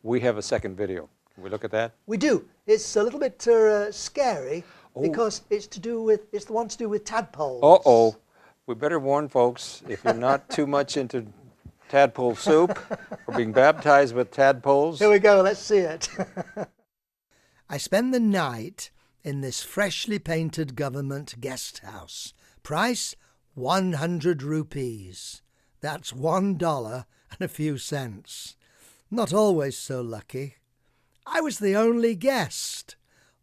we have a second video. Can we look at that? We do. It's a little bit scary because it's the one to do with tadpoles. Uh-oh. We better warn folks, if you're not too much into tadpole soup or being baptized with tadpoles. Here we go, let's see it. I spent the night in this freshly painted government guest house. Price 100 rupees. That's $1 and a few cents. Not always so lucky. I was the only guest,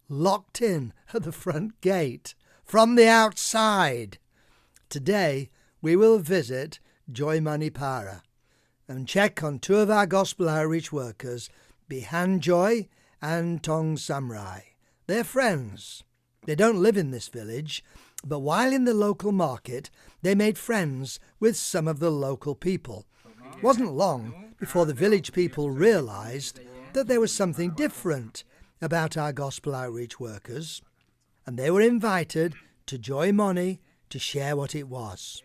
locked in at the front gate, from the outside. Today we will visit Joy and check on two of our gospel outreach workers, Bihan Joy and Tong Samrai. They're friends. They don't live in this village, but while in the local market, they made friends with some of the local people. It wasn't long before the village people realized that there was something different about our gospel outreach workers, and they were invited to Joy Money to share what it was.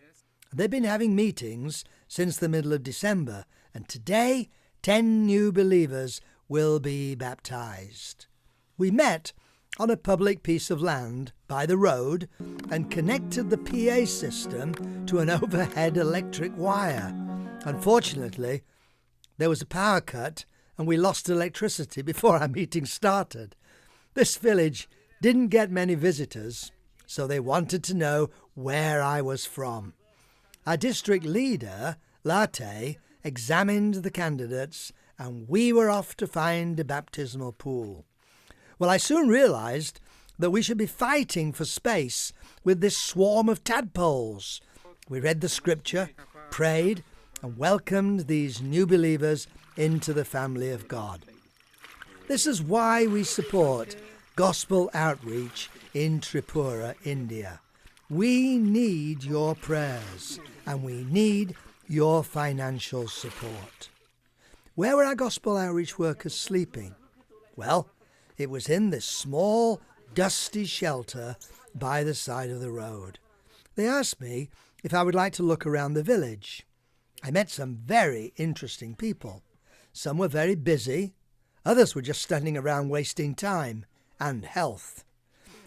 They've been having meetings since the middle of December, and today 10 new believers will be baptized. We met on a public piece of land by the road and connected the PA system to an overhead electric wire. Unfortunately, there was a power cut and we lost electricity before our meeting started. This village didn't get many visitors, so they wanted to know where I was from. Our district leader, Latte, examined the candidates and we were off to find a baptismal pool. Well, I soon realized that we should be fighting for space with this swarm of tadpoles. We read the scripture, prayed, and welcomed these new believers into the family of God. This is why we support gospel outreach in Tripura, India. We need your prayers and we need your financial support. Where were our gospel outreach workers sleeping? Well, it was in this small, dusty shelter by the side of the road. They asked me if I would like to look around the village. I met some very interesting people. Some were very busy, others were just standing around wasting time and health.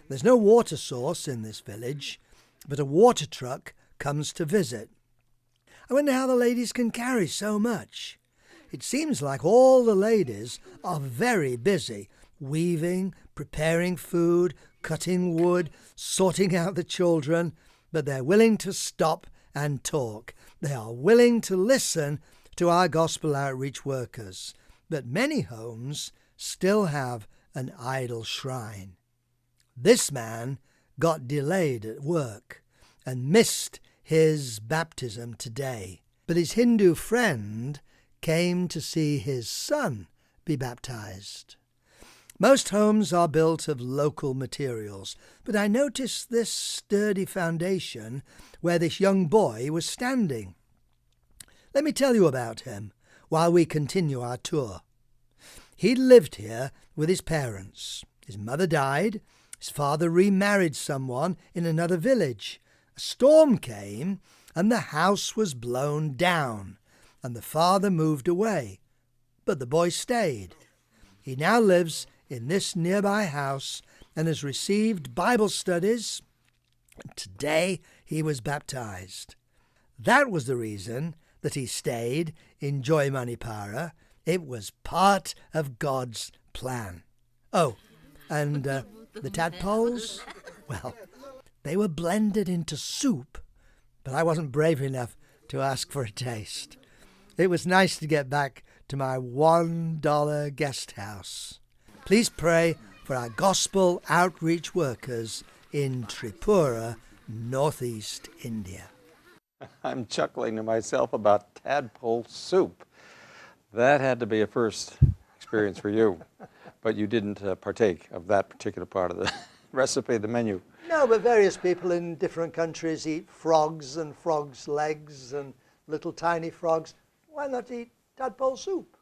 There's no water source in this village, but a water truck comes to visit. I wonder how the ladies can carry so much. It seems like all the ladies are very busy, weaving, preparing food, cutting wood, sorting out the children, but they're willing to stop and talk. They are willing to listen to our gospel outreach workers. But many homes still have an idol shrine. This man got delayed at work and missed his baptism today, but his Hindu friend came to see his son be baptized. Most homes are built of local materials, but I noticed this sturdy foundation where this young boy was standing. Let me tell you about him while we continue our tour. He'd lived here with his parents. His mother died. His father remarried someone in another village. A storm came and the house was blown down, and the father moved away, but the boy stayed. He now lives in this nearby house and has received Bible studies. Today he was baptized. That was the reason that he stayed in Joy Manipara. It was part of God's plan. Oh, and the tadpoles? Well, they were blended into soup, but I wasn't brave enough to ask for a taste. It was nice to get back to my $1 guest house. Please pray for our gospel outreach workers in Tripura, northeast India. I'm chuckling to myself about tadpole soup. That had to be a first experience for you, but you didn't partake of that particular part of the recipe, the menu. No, but various people in different countries eat frogs and frogs' legs and little tiny frogs. Why not eat tadpole soup?